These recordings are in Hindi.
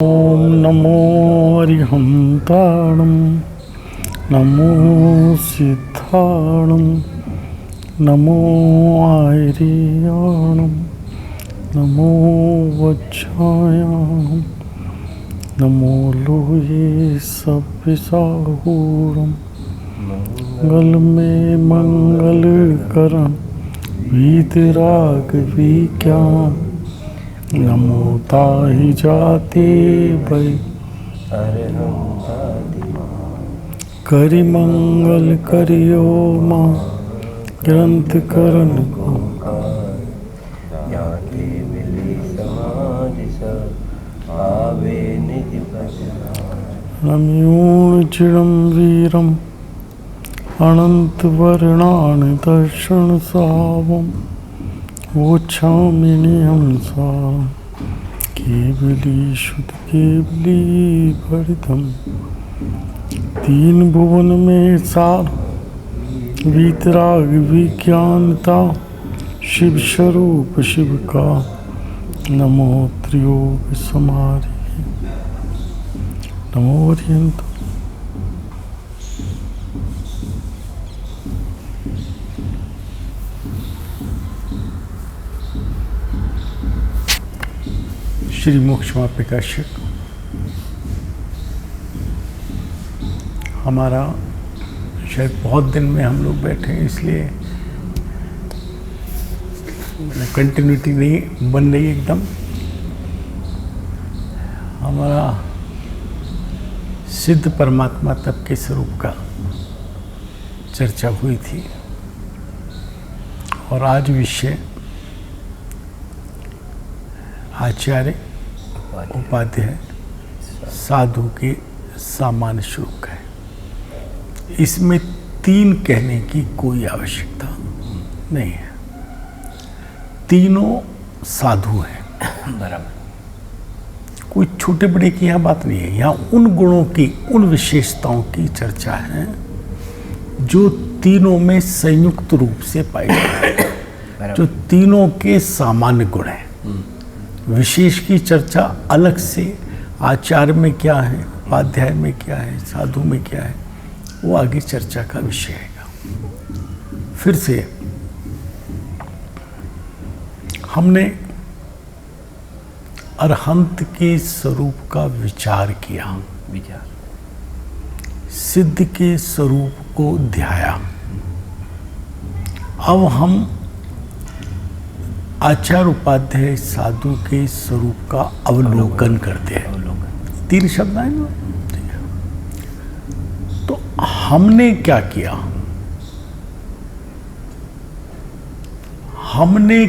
ओम नमो अरिहंताणं नमो सिद्धाणं नमो आयर्याणं नमो वज्रायाणं नमो लोये सव्यसाहूरं मंगल में मंगल करं वीतराग विज्ञान नमो ताहि जाते भय करि मंगल करियो माँ ग्रंथ करण को रम्यूण चिरम वीरम अनंत वर्णान दर्शन सावम वोच्छामिनीयं सारं केवली शुद्ध केवली भरितम तीन भुवन में सार वीतराग विज्ञानता शिव स्वरूप शिव का नमो त्रियोग समारी नमो अर्यंत श्री मोक्षमा प्रकाशक हमारा शायद बहुत दिन में हम लोग बैठे हैं, इसलिए कंटिन्यूटी नहीं बन रही एकदम। हमारा सिद्ध परमात्मा तब के स्वरूप का चर्चा हुई थी और आज विषय आचार्य उपाध्याय साधु के सामान्य श्लोक है। इसमें तीन कहने की कोई आवश्यकता नहीं है, तीनों साधु हैं बराबर। कोई छोटे बड़े की यहाँ बात नहीं है, यहाँ उन गुणों की उन विशेषताओं की चर्चा है जो तीनों में संयुक्त रूप से पाई जाती है, जो तीनों के सामान्य गुण हैं। विशेष की चर्चा अलग से आचार्य में क्या है, उपाध्याय में क्या है, साधु में क्या है, वो आगे चर्चा का विषय है। फिर से हमने अरहंत के स्वरूप का विचार किया, सिद्ध के स्वरूप को ध्याया। अब हम आचार्य उपाध्याय साधु के स्वरूप का अवलोकन करते हैं। तीन शब्द आए ना, तो हमने क्या किया, हमने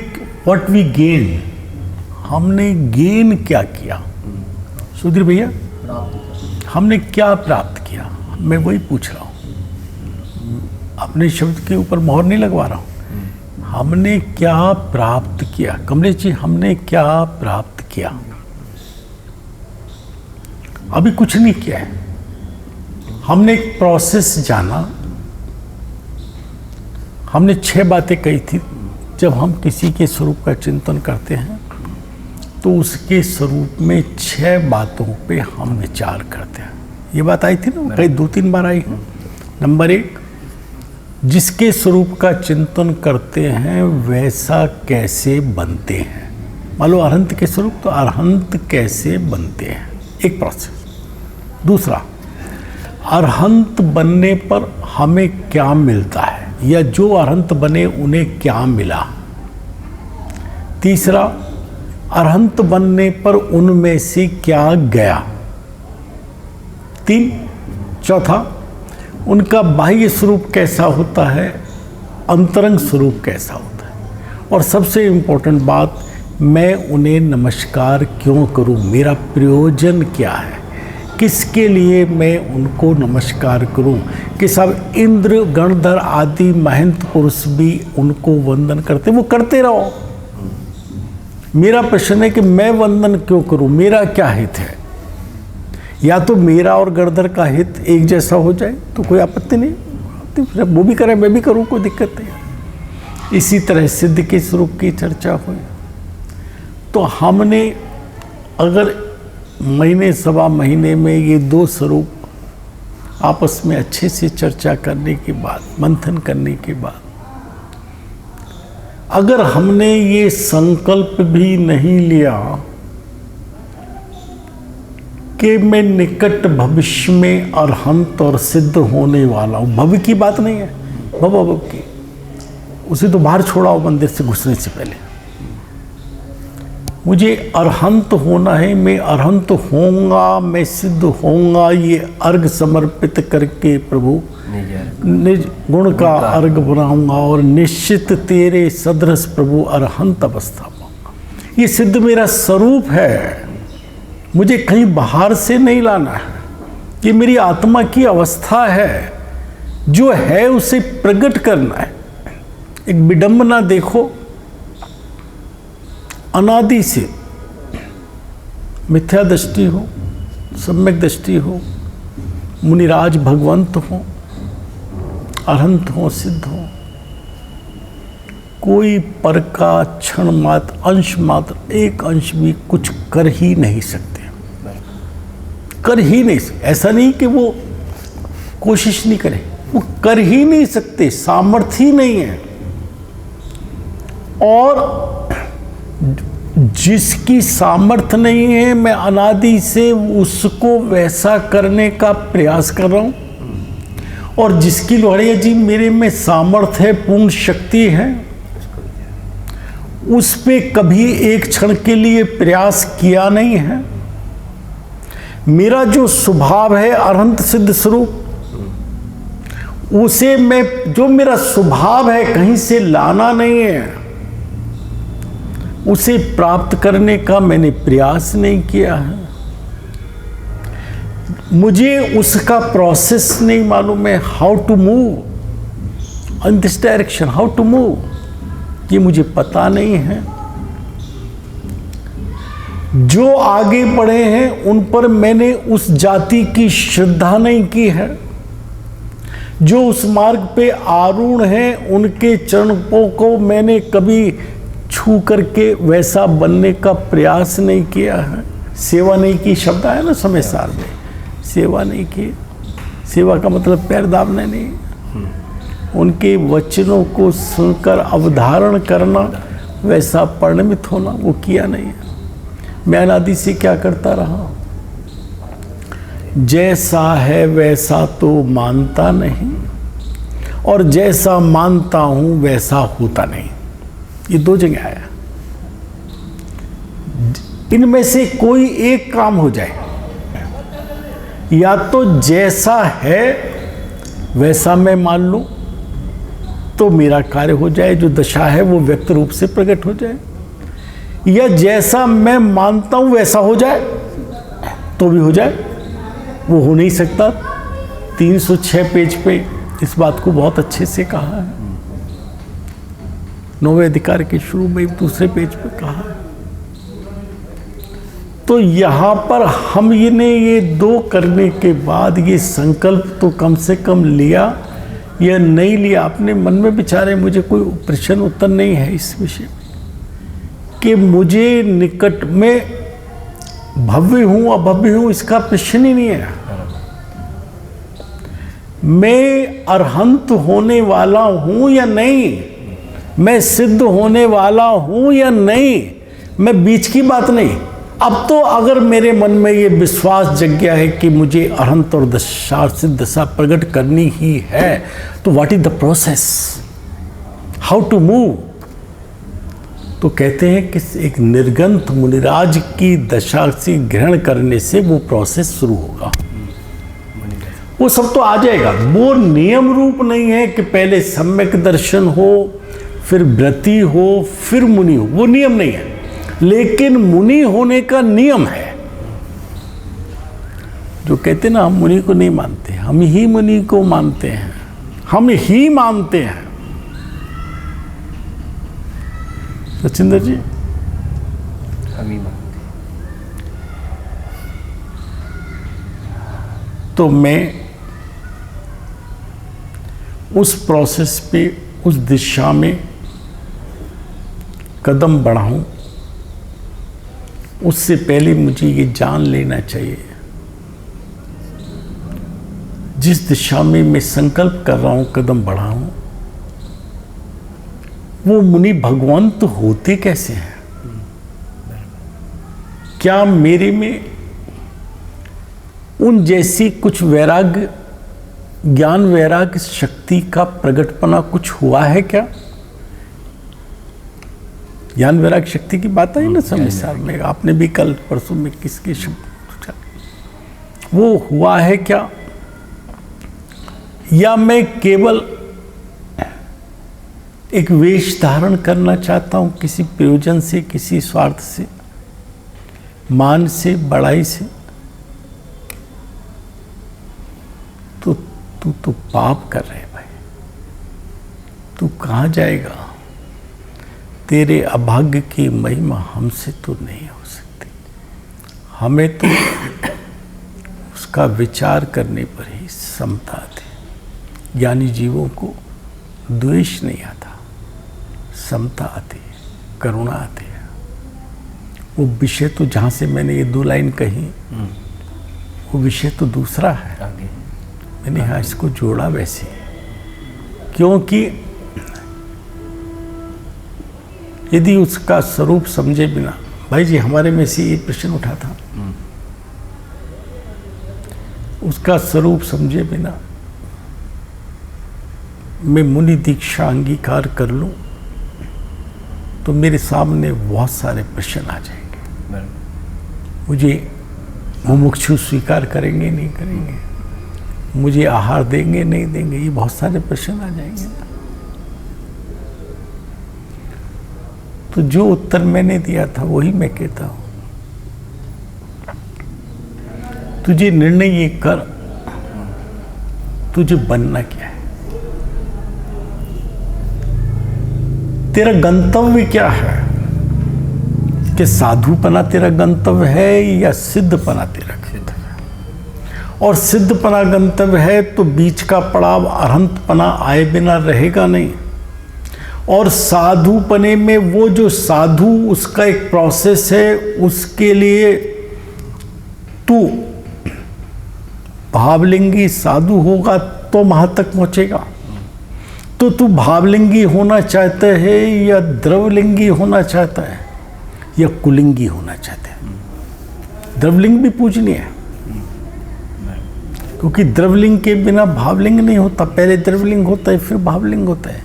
व्हाट वी गेन, हमने गेन क्या किया सुधीर भैया, हमने क्या प्राप्त किया। मैं वही पूछ रहा हूं, अपने शब्द के ऊपर मोहर नहीं लगवा रहा हूं। हमने क्या प्राप्त किया कमलेश जी, हमने क्या प्राप्त किया। अभी कुछ नहीं किया है, हमने एक प्रोसेस जाना। हमने 6 बातें कही थी। जब हम किसी के स्वरूप का चिंतन करते हैं तो उसके स्वरूप में 6 बातों पे हम विचार करते हैं। ये बात आई थी ना, कई 2-3 बार आई है। नंबर 1, जिसके स्वरूप का चिंतन करते हैं वैसा कैसे बनते हैं। मान लो अरहंत के स्वरूप, तो अरहंत कैसे बनते हैं, एक प्रोसेस। दूसरा, अरहंत बनने पर हमें क्या मिलता है, या जो अरहंत बने उन्हें क्या मिला। तीसरा, अरहंत बनने पर उनमें से क्या गया। 3, चौथा, उनका बाह्य स्वरूप कैसा होता है, अंतरंग स्वरूप कैसा होता है। और सबसे इम्पोर्टेंट बात, मैं उन्हें नमस्कार क्यों करूं, मेरा प्रयोजन क्या है, किसके लिए मैं उनको नमस्कार करूं। कि सब इंद्र गणधर आदि महंत पुरुष भी उनको वंदन करते, वो करते रहो। मेरा प्रश्न है कि मैं वंदन क्यों करूं, मेरा क्या हित है। या तो मेरा और गणधर का हित एक जैसा हो जाए तो कोई आपत्ति नहीं, वो भी करे मैं भी करूं, कोई दिक्कत नहीं। इसी तरह सिद्ध के स्वरूप की चर्चा हुई। तो हमने अगर महीने सवा महीने में ये दो स्वरूप आपस में अच्छे से चर्चा करने के बाद, मंथन करने के बाद, अगर हमने ये संकल्प भी नहीं लिया कि मैं निकट भविष्य में अरहंत और सिद्ध होने वाला हूं, भव्य की बात नहीं है, भव की, उसे तो बाहर छोड़ाओ मंदिर से घुसने से पहले। मुझे अरहंत होना है, मैं अरहंत होऊंगा, मैं सिद्ध होऊंगा, ये अर्घ समर्पित करके प्रभु निज गुण का अर्घ बनाऊंगा और निश्चित तेरे सदृश प्रभु अरहंत अवस्था पाऊंगा। ये सिद्ध मेरा स्वरूप है, मुझे कहीं बाहर से नहीं लाना है, ये मेरी आत्मा की अवस्था है, जो है उसे प्रकट करना है। एक विडंबना देखो, अनादि से मिथ्या दृष्टि हो, सम्यक दृष्टि हो, मुनिराज भगवंत हो, अरहंत हो, सिद्ध हो, कोई पर का क्षण मात्र, अंश मात्र, एक अंश भी कुछ कर ही नहीं सकते, कर ही नहीं सकते। ऐसा नहीं कि वो कोशिश नहीं करे, वो कर ही नहीं सकते, सामर्थ्य ही नहीं है। और जिसकी सामर्थ्य नहीं है, मैं अनादि से उसको वैसा करने का प्रयास कर रहा हूं, और जिसकी लोहड़िया जी मेरे में सामर्थ्य है, पूर्ण शक्ति है, उस पे कभी एक क्षण के लिए प्रयास किया नहीं है। मेरा जो स्वभाव है अरहंत सिद्ध स्वरूप, उसे मैं, जो मेरा स्वभाव है, कहीं से लाना नहीं है, उसे प्राप्त करने का मैंने प्रयास नहीं किया है। मुझे उसका प्रोसेस नहीं मालूम है, how to move in this direction, how to move, ये मुझे पता नहीं है। जो आगे बढ़े हैं उन पर मैंने उस जाति की श्रद्धा नहीं की है, जो उस मार्ग पे आरूढ़ हैं उनके चरणों को मैंने कभी छू करके वैसा बनने का प्रयास नहीं किया है। सेवा नहीं की शब्द है ना समय सार में, सेवा नहीं की, सेवा का मतलब पैर दाबना नहीं, उनके वचनों को सुनकर अवधारण करना, वैसा परिणमित होना, वो किया नहीं है। मैं अनादि से क्या करता रहा, जैसा है वैसा तो मानता नहीं, और जैसा मानता हूं वैसा होता नहीं। ये दो जगह आया, इनमें से कोई एक काम हो जाए, या तो जैसा है वैसा मैं मान लूं तो मेरा कार्य हो जाए, जो दशा है वो व्यक्त रूप से प्रकट हो जाए, या जैसा मैं मानता हूं वैसा हो जाए तो भी हो जाए। वो हो नहीं सकता। 306 पेज पे इस बात को बहुत अच्छे से कहा है, 9वें अधिकार के शुरू में दूसरे पेज पे कहा है। तो यहां पर हम ये दो करने के बाद ये संकल्प तो कम से कम लिया या नहीं लिया, अपने मन में विचारे, मुझे कोई प्रश्न उत्तर नहीं है इस विषय में कि मुझे निकट में भव्य हूं अभव्य हूं, इसका प्रश्न ही नहीं है। मैं अरहंत होने वाला हूं या नहीं, मैं सिद्ध होने वाला हूं या नहीं, मैं बीच की बात नहीं। अब तो अगर मेरे मन में ये विश्वास जग गया है कि मुझे अरहंत और दशा सिद्ध दशा प्रकट करनी ही है, तो what is the process, how to move. तो कहते हैं कि एक निर्गंथ मुनिराज की दशा से ग्रहण करने से वो प्रोसेस शुरू होगा। वो सब तो आ जाएगा, वो नियम रूप नहीं है कि पहले सम्यक दर्शन हो, फिर व्रति हो, फिर मुनि हो, वो नियम नहीं है। लेकिन मुनि होने का नियम है। जो कहते ना हम मुनि को नहीं मानते, हम ही मुनि को मानते हैं, हम ही मानते हैं। सचिंदर जी, हम ही मानते। तो मैं उस प्रोसेस पे, उस दिशा में कदम बढ़ाऊं, उससे पहले मुझे ये जान लेना चाहिए, जिस दिशा में मैं संकल्प कर रहा हूं, कदम बढ़ाऊं, वो मुनि भगवान तो होते कैसे हैं? क्या मेरे में उन जैसी कुछ वैराग्य, ज्ञान वैराग्य शक्ति का प्रकटपना कुछ हुआ है क्या? ज्ञान वैराग्य शक्ति की बात आई ना संसार में, आपने भी कल परसों में किसके शब्द, वो हुआ है क्या? या मैं केवल एक वेश धारण करना चाहता हूं, किसी प्रयोजन से, किसी स्वार्थ से, मान से, बड़ाई से? तो तू तो पाप कर रहे भाई, तू कहां जाएगा? तेरे अभाग्य की महिमा हमसे तो नहीं हो सकती। हमें तो उसका विचार करने पर ही समता आती। ज्ञानी जीवों को द्वेष नहीं आता, समता आती है, करुणा आती है। वो विषय तो जहाँ से मैंने ये 2 लाइन कही, वो विषय तो दूसरा है। मैंने यहाँ इसको जोड़ा वैसे, क्योंकि यदि उसका स्वरूप समझे बिना, भाई जी हमारे में से ये प्रश्न उठा था, उसका स्वरूप समझे बिना मैं मुनि दीक्षा अंगीकार कर लूं तो मेरे सामने बहुत सारे प्रश्न आ जाएंगे। मुझे मुमुक्षु स्वीकार करेंगे नहीं करेंगे, मुझे आहार देंगे नहीं देंगे, ये बहुत सारे प्रश्न आ जाएंगे ना। तो जो उत्तर मैंने दिया था वही मैं कहता हूं, तुझे निर्णय ये कर, तुझे बनना क्या है, तेरा गंतव्य क्या है? कि साधुपना तेरा गंतव्य है या सिद्धपना तेरा गंतव्य है? और सिद्धपना गंतव्य है तो बीच का पड़ाव अरहंतपना आए बिना रहेगा नहीं। और साधुपने में वो जो साधु, उसका एक प्रोसेस है, उसके लिए तू भावलिंगी साधु होगा तो वहां तक पहुंचेगा। तो तू भावलिंगी होना चाहता है या द्रवलिंगी होना चाहता है या कुलिंगी होना चाहता है? द्रवलिंग भी पूजनीय है, क्योंकि द्रवलिंग के बिना भावलिंग नहीं होता। पहले द्रवलिंग होता है, फिर भावलिंग होता है।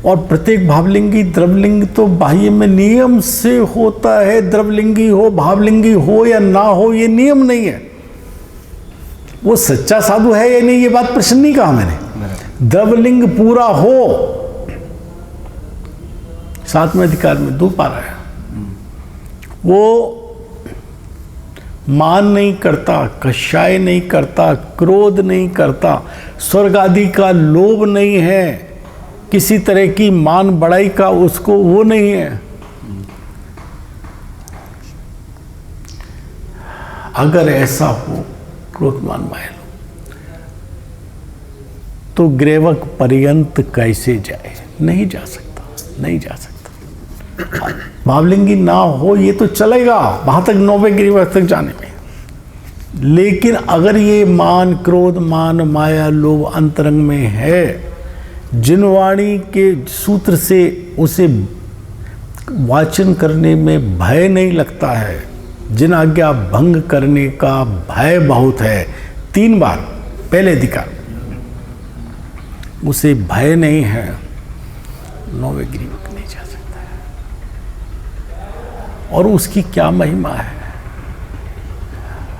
और प्रत्येक भावलिंगी द्रवलिंग तो बाह्य में नियम से होता है। द्रवलिंगी हो, भावलिंगी हो या ना हो, ये नियम नहीं है। वो सच्चा साधु है या नहीं, ये बात प्रश्न नहीं कहा मैंने। द्रवलिंग पूरा हो, 7वें अधिकार में 2 पारा है, वो मान नहीं करता, कषाय नहीं करता, क्रोध नहीं करता, स्वर्ग आदि का लोभ नहीं है, किसी तरह की मान बढ़ाई का उसको वो नहीं है। अगर ऐसा हो, क्रोधमान माया तो ग्रेवक पर्यंत कैसे जाए? नहीं जा सकता, नहीं जा सकता। भावलिंगी ना हो ये तो चलेगा वहां तक, 9वें ग्रीवक तक जाने में। लेकिन अगर ये मान, क्रोध, मान, माया, लोभ अंतरंग में है, जिनवाणी के सूत्र से उसे वाचन करने में भय नहीं लगता है, जिन आज्ञा भंग करने का भय बहुत है, 3 बार पहले अधिकार, उसे भय नहीं है, 9वें ग्रीवक नहीं जा सकता है। और उसकी क्या महिमा है?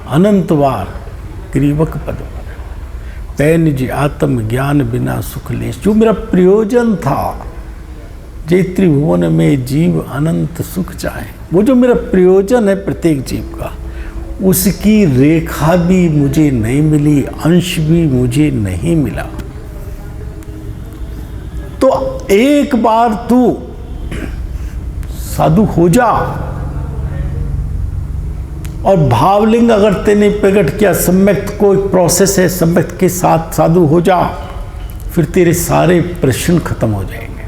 अनंतवार ग्रीवक पद पै निज आत्म ज्ञान बिना सुख लेश। जो मेरा प्रयोजन था, जे त्रिभुवन में जीव अनंत सुख चाहे, वो जो मेरा प्रयोजन है प्रत्येक जीव का, उसकी रेखा भी मुझे नहीं मिली, अंश भी मुझे नहीं मिला। तो एक बार तू साधु हो जा, और भावलिंग अगर तेने प्रकट किया, सम्यक्त को एक प्रोसेस है, सम्यक्त के साथ साधु हो जा, फिर तेरे सारे प्रश्न खत्म हो जाएंगे।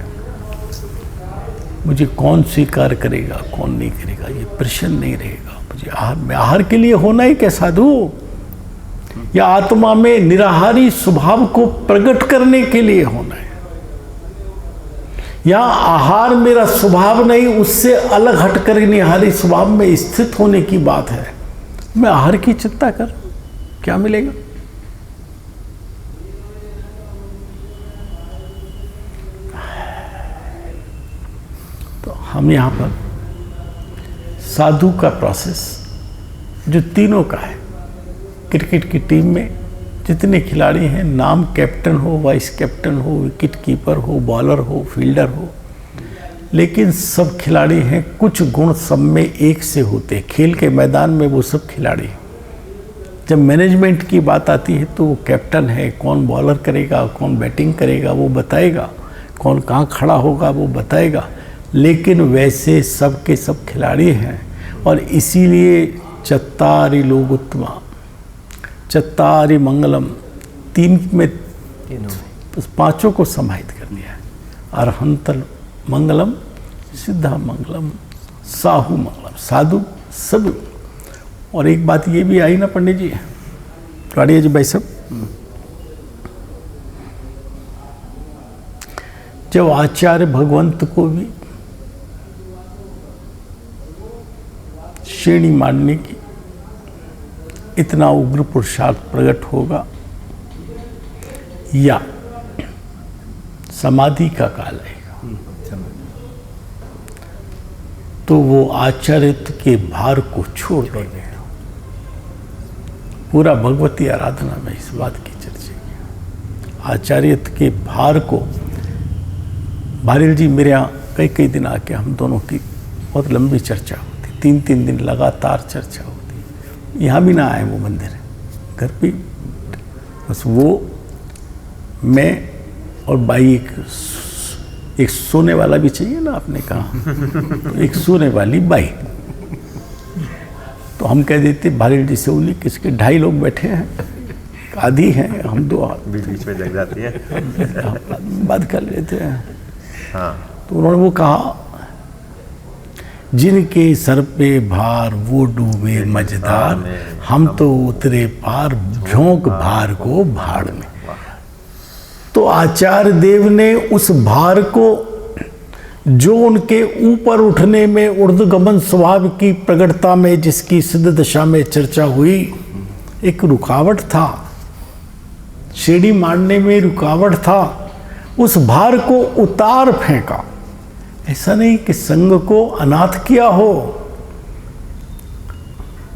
मुझे कौन स्वीकार करेगा, कौन नहीं करेगा, ये प्रश्न नहीं रहेगा। जी आहार में, आहार के लिए होना ही क्या साधु, या आत्मा में निराहारी स्वभाव को प्रकट करने के लिए होना है। या आहार मेरा स्वभाव नहीं, उससे अलग हटकर निराहारी स्वभाव में स्थित होने की बात है। मैं आहार की चिंता कर, क्या मिलेगा? तो हम यहां पर साधु का प्रोसेस जो तीनों का है, क्रिकेट की टीम में जितने खिलाड़ी हैं, नाम कैप्टन हो, वाइस कैप्टन हो, विकेट कीपर हो, बॉलर हो, फील्डर हो, लेकिन सब खिलाड़ी हैं, कुछ गुण सब में एक से होते हैं। खेल के मैदान में वो सब खिलाड़ी हैं। जब मैनेजमेंट की बात आती है तो वो कैप्टन है, कौन बॉलर करेगा, कौन बैटिंग करेगा वो बताएगा, कौन कहाँ खड़ा होगा वो बताएगा, लेकिन वैसे सब के सब खिलाड़ी हैं। और इसीलिए चत्तारि लोकोत्तमा, चत्तारि मंगलम, तीन में पांचों को समाहित कर दिया है। अरहंत मंगलम, सिद्धा मंगलम, साहु मंगलम, साधु सब। और एक बात ये भी आई ना पंडित जी, काड़िया जी भाई सब, जब आचार्य भगवंत को भी श्रेणी मानने की इतना उग्र पुरुषार्थ प्रकट होगा, या समाधि का काल आएगा, तो वो आचार्यत्व के भार को छोड़ देंगे। पूरा भगवती आराधना में इस बात की चर्चा की, आचार्यत्व के भार को। भारिल जी मेरे यहाँ कई कई दिन आके हम दोनों की बहुत लंबी चर्चा होती, 3-3 दिन लगातार चर्चा होती। यहाँ भी ना आए वो मंदिर, घर पे बस वो, मैं और बाई, एक सोने वाला भी चाहिए ना, आपने कहा एक सोने वाली बाई। तो हम कह देते भारिल जी से, उन्हीं किसके 2.5 लोग बैठे हैं, आधी हैं, हम 2 बीच में जग जाती है, बात कर लेते हैं। हाँ। तो उन्होंने वो कहा, जिनके सर पे भार वो डूबे मझधार, हम तो उतरे पार झोंक भार को भाड़ में। तो आचार्य देव ने उस भार को, जो उनके ऊपर उठने में, ऊर्ध्वगमन स्वभाव की प्रकटता में, जिसकी सिद्ध दशा में चर्चा हुई, एक रुकावट था, सीढ़ी मारने में रुकावट था, उस भार को उतार फेंका। ऐसा नहीं कि संघ को अनाथ किया हो,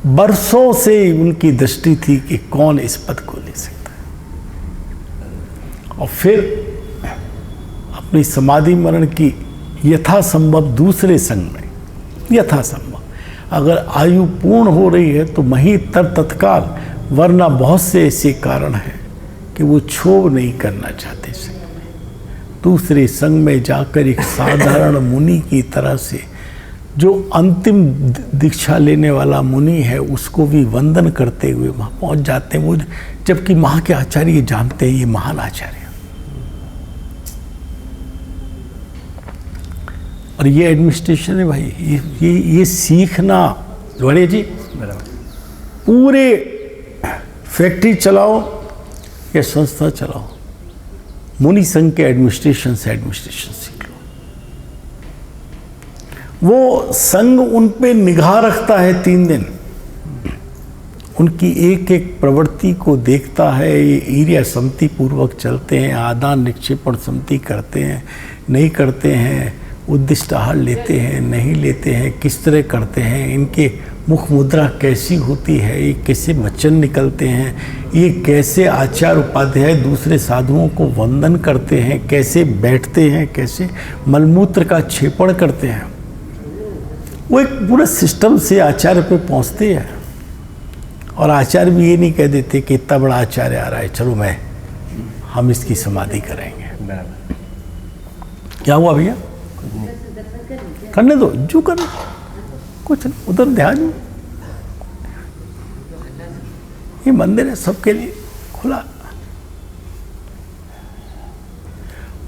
बरसों से उनकी दृष्टि थी कि कौन इस पद को ले सकता है। और फिर अपनी समाधि मरण की यथासंभव दूसरे संघ में, यथासंभव अगर आयु पूर्ण हो रही है तो वहीं तत्काल, वरना बहुत से ऐसे कारण हैं कि वो क्षोभ नहीं करना चाहते संघ में। दूसरे संघ में जाकर एक साधारण मुनि की तरह से, जो अंतिम दीक्षा लेने वाला मुनि है, उसको भी वंदन करते हुए वहाँ पहुँच जाते हैं वो, जबकि वहाँ के आचार्य जानते हैं ये महान आचार्य। और ये एडमिनिस्ट्रेशन है भाई, ये सीखना। जोड़े जी पूरे फैक्ट्री चलाओ या संस्था चलाओ, मुनि संघ के एडमिनिस्ट्रेशन से एडमिनिस्ट्रेशन सीख लो। वो संघ उन पे निगाह रखता है 3 दिन, उनकी एक एक प्रवृत्ति को देखता है। ये ईर्ष्या सम्मति पूर्वक चलते हैं, आदान निक्षेपण सम्मति करते हैं, नहीं करते हैं, उद्दिष्ट आहार लेते हैं, नहीं लेते हैं, किस तरह करते हैं, इनके मुख मुद्रा कैसी होती है, ये कैसे वचन निकलते हैं, ये कैसे आचार्य उपाध्याय दूसरे साधुओं को वंदन करते हैं, कैसे बैठते हैं, कैसे मलमूत्र का क्षेपण करते हैं। वो एक पूरा सिस्टम से आचार्य पे पहुंचते हैं। और आचार्य भी ये नहीं कह देते कि इतना बड़ा आचार्य आ रहा है, चलो हम इसकी समाधि करेंगे। क्या हुआ भैया, करने दो जो करना, कुछ नहीं, उधर ध्यान। ये मंदिर है सबके लिए खुला।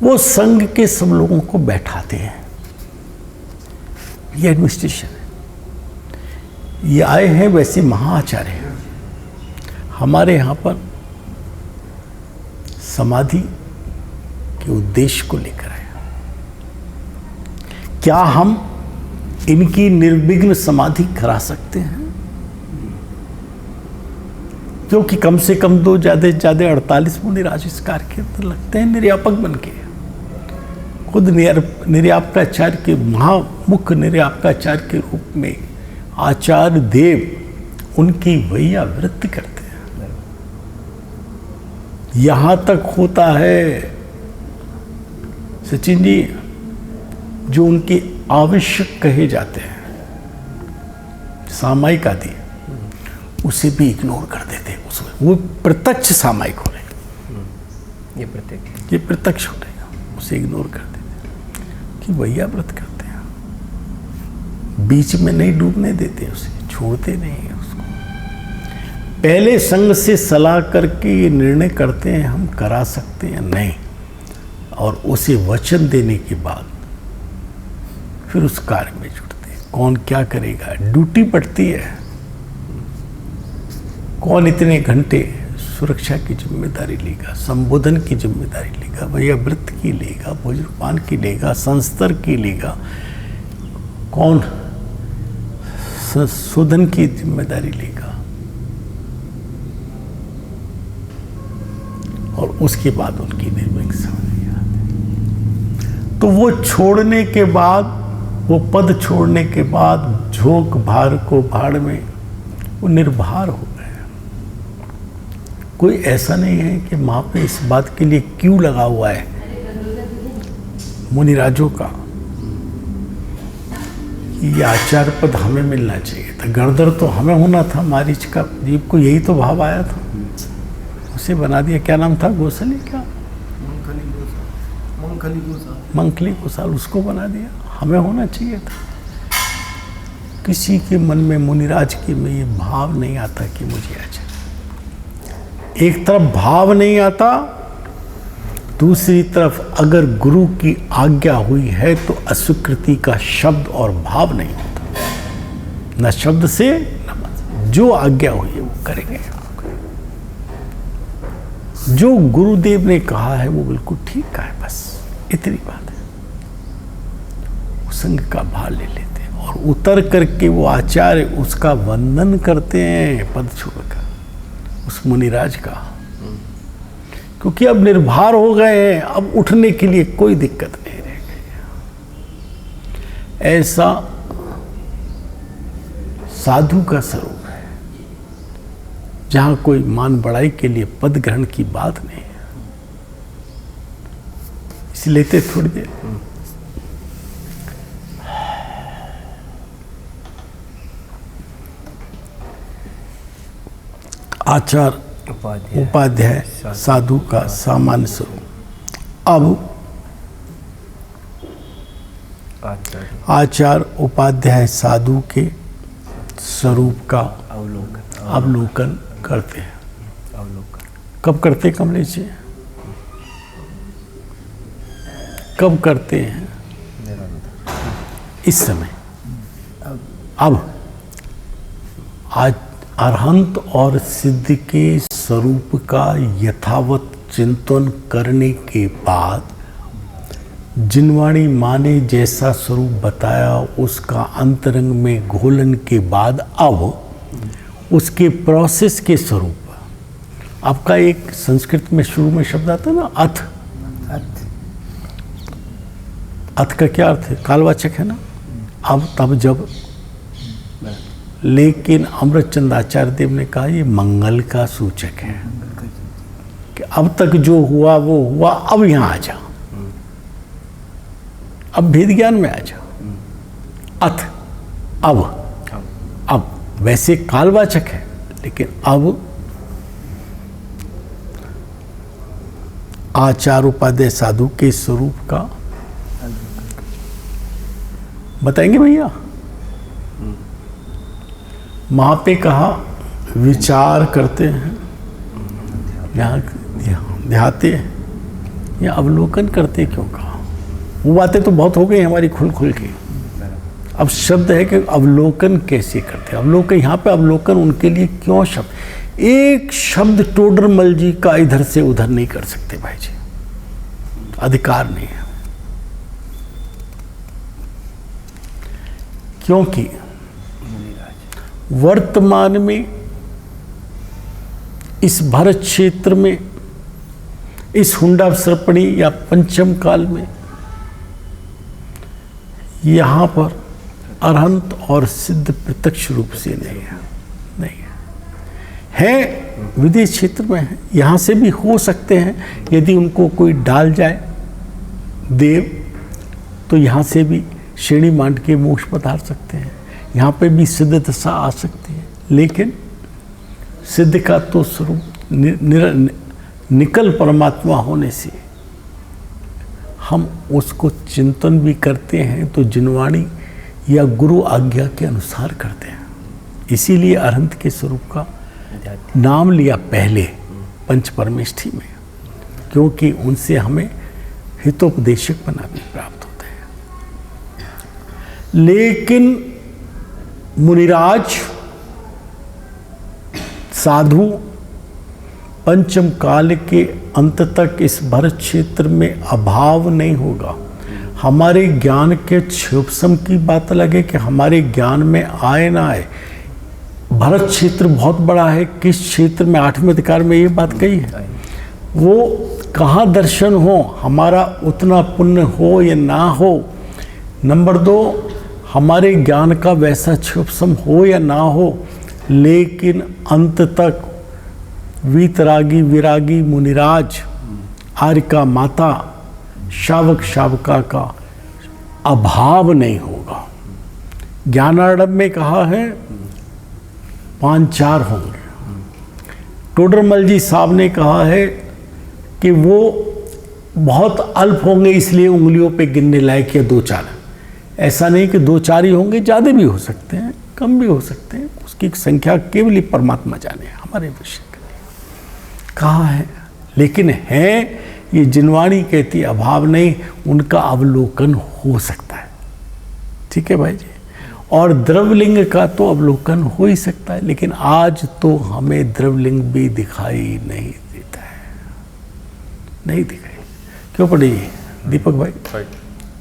वो संघ के सब लोगों को बैठाते हैं, ये एडमिनिस्ट्रेशन है। ये आए हैं वैसे महाआचार्य, हमारे यहाँ पर समाधि के उद्देश्य को लेकर आए। क्या हम इनकी निर्विघ्न समाधि करा सकते हैं? क्योंकि कम से कम 2 ज़्यादा से ज़्यादा 48 मुनिराज इस कार्य के अंदर लगते हैं निर्यापक बन के। खुद निर्यापकाचार्य के महामुख्य निर्यापकाचार्य के रूप में आचार्य देव उनकी वैयावृत्ति करते हैं। यहाँ तक होता है सचिन जी, जो उनके आवश्यक कहे जाते हैं सामायिक आदि, उसे भी इग्नोर कर देते हैं। उसमें वो प्रत्यक्ष सामायिक हो रहे, ये प्रत्यक्ष हो रहे हैं, उसे इग्नोर कर देते हैं कि भैया व्रत करते हैं, बीच में नहीं डूबने देते, उसे छोड़ते नहीं है उसको। पहले संग से सलाह करके ये निर्णय करते हैं हम करा सकते हैं नहीं, और उसे वचन देने के बाद फिर उस कार्य में जुटते हैं। कौन क्या करेगा, ड्यूटी पड़ती है। कौन इतने घंटे सुरक्षा की जिम्मेदारी लेगा, संबोधन की जिम्मेदारी लेगा, भैया व्रत की लेगा, भोजनपान की लेगा, संस्तर की लेगा, कौन शोधन की जिम्मेदारी लेगा, और उसके बाद उनकी निर्विघ्न समाधि आती। तो वो छोड़ने के बाद, वो पद छोड़ने के बाद झोंक भार को भाड़ में वो निर्भर हो गए। कोई ऐसा नहीं है कि वहाँ पे इस बात के लिए क्यों लगा हुआ है मुनिराजों का कि ये आचार्य पद हमें मिलना चाहिए था, गर्दर तो हमें होना था। मारीच का जीव को यही तो भाव आया था, उसे बना दिया। क्या नाम था, गोसाली, क्या मंखली गोसाल, उसको बना दिया। हमें होना चाहिए था। किसी के मन में, मुनिराज के में ये भाव नहीं आता कि मुझे आचार्य। एक तरफ भाव नहीं आता, दूसरी तरफ अगर गुरु की आज्ञा हुई है तो अस्वीकृति का शब्द और भाव नहीं होता, न शब्द से न मन। जो आज्ञा हुई है वो करेंगे। जो गुरुदेव ने कहा है वो बिल्कुल ठीक कहा है, बस इतनी बात है। वो संग का भाव ले लेते हैं और उतर करके वो आचार्य उसका वंदन करते हैं पद छोड़कर, उस मुनिराज का। क्योंकि अब निर्भर हो गए हैं, अब उठने के लिए कोई दिक्कत नहीं रह गई। ऐसा साधु का स्वरूप है, जहां कोई मान बढ़ाई के लिए पद ग्रहण की बात नहीं है। इसे लेते थोड़ी देर। आचार उपाध्याय साधु का सामान्य स्वरूप। अब आचार उपाध्याय साधु के स्वरूप का अवलोकन करते हैं। कब करते कमलेश जी? कब करते हैं? इस समय। अब आज अरहंत और सिद्ध के स्वरूप का यथावत चिंतन करने के बाद जिनवाणी माँ ने जैसा स्वरूप बताया उसका अंतरंग में घोलन के बाद अब उसके प्रोसेस के स्वरूप। आपका एक संस्कृत में शुरू में शब्द आता है ना, अथ। अथ का क्या अर्थ है? कालवाचक है ना। अब तब जब, लेकिन अमृतचंद आचार्य देव ने कहा ये मंगल का सूचक है कि अब तक जो हुआ वो हुआ, अब यहाँ आ जा, अब भेद ज्ञान में आ जा। अथ, अब वैसे कालवाचक है, लेकिन अब आचार उपाध्याय साधु के स्वरूप का बताएंगे भैया। वहाँ पे कहा विचार करते हैं, यहाँ ध्याते या अवलोकन करते, क्यों कहा? वो बातें तो बहुत हो गई हमारी खुल के। अब शब्द है कि अवलोकन कैसे करते हैं। अवलोकन, यहाँ पे अवलोकन उनके लिए क्यों शब्द, एक शब्द टोडरमल जी का इधर से उधर नहीं कर सकते भाई जी, अधिकार नहीं है। क्योंकि वर्तमान में इस भरत क्षेत्र में, इस हुंडा सर्पणी या पंचम काल में, यहां पर अरहंत और सिद्ध प्रत्यक्ष रूप से नहीं है, नहीं है विदेश क्षेत्र में है। यहाँ से भी हो सकते हैं, यदि उनको कोई डाल जाए देव, तो यहाँ से भी श्रेणी मांड के मोक्ष पधार सकते हैं, यहाँ पे भी सिद्ध दशा आ सकती है। लेकिन सिद्ध का तो स्वरूप निकल परमात्मा होने से हम उसको चिंतन भी करते हैं तो जिनवाणी या गुरु आज्ञा के अनुसार करते हैं। इसीलिए अरहंत के स्वरूप का नाम लिया पहले पंच परमेष्ठी में, क्योंकि उनसे हमें हितोपदेशक बना भी प्राप्त होते हैं। लेकिन मुनिराज साधु पंचम काल के अंत तक इस भरत क्षेत्र में अभाव नहीं होगा। हमारे ज्ञान के क्षोभसम की बात अलग है कि हमारे ज्ञान में आए ना आए। भरत क्षेत्र बहुत बड़ा है, किस क्षेत्र में, 8वें अधिकार में ये बात कही है, वो कहाँ दर्शन हो, हमारा उतना पुण्य हो या ना हो। नंबर 2, हमारे ज्ञान का वैसा क्षोभसम हो या ना हो, लेकिन अंत तक वीतरागी विरागी मुनिराज, आर्यका माता, शावक शावका का अभाव नहीं होगा। ज्ञानार्णव में कहा है 5-4 होंगे। टोडरमल जी साहब ने कहा है कि वो बहुत अल्प होंगे, इसलिए उंगलियों पे गिनने लायक या 2-4। ऐसा नहीं कि 2-4 ही होंगे, ज़्यादा भी हो सकते हैं, कम भी हो सकते हैं, उसकी संख्या केवल ही परमात्मा जाने, हमारे विषय कहाँ है। लेकिन है ये जिनवाणी कहती अभाव नहीं, उनका अवलोकन हो सकता है। ठीक है भाई जी। और द्रवलिंग का तो अवलोकन हो ही सकता है, लेकिन आज तो हमें द्रवलिंग भी दिखाई नहीं देता है, नहीं दिखाई। क्यों पढ़िए दीपक भाई,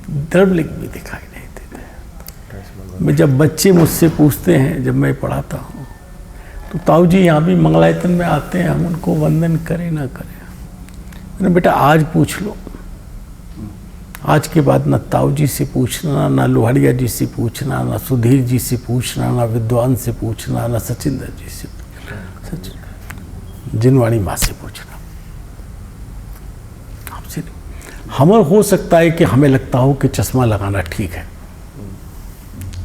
द्रवलिंग भी दिखाई नहीं देता है। मैं जब बच्चे मुझसे पूछते हैं, जब मैं पढ़ाता हूँ, तो ताऊ जी यहाँ भी मंगलायतन में आते हैं, हम उनको वंदन करें ना करें। मैंने बेटा आज पूछ लो, आज के बाद ना ताऊ जी से पूछना, ना लोहाड़िया जी से पूछना, ना सुधीर जी से पूछना, ना विद्वान से पूछना, ना सचिंदर जी से, जिनवाणी माँ से पूछना, हमसे नहीं। हमें हो सकता है कि हमें लगता हो कि चश्मा लगाना ठीक है,